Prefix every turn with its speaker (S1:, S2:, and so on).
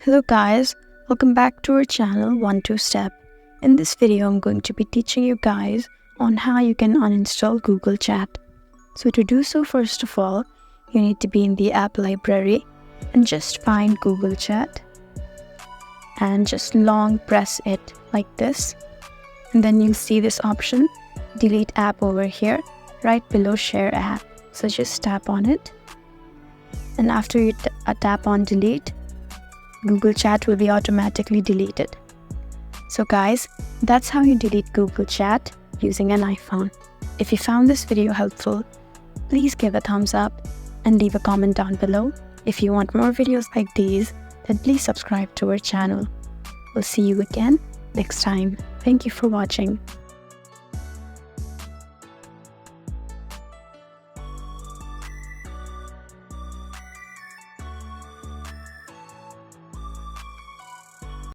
S1: Hello guys, welcome back to our channel 1-2-Step. In this video, I'm going to be teaching you guys on how you can uninstall Google Chat. So to do so, first of all, you need to be in the app library and just find Google Chat and just long press it like this. And then you'll see this option, delete app over here, right below share app. So just tap on it. And after you tap on delete, Google Chat will be automatically deleted. So guys, that's how you delete Google Chat using an iPhone. If you found this video helpful, please give a thumbs up and leave a comment down below. If you want more videos like these, then please subscribe to our channel. We'll see you again next time. Thank you for watching.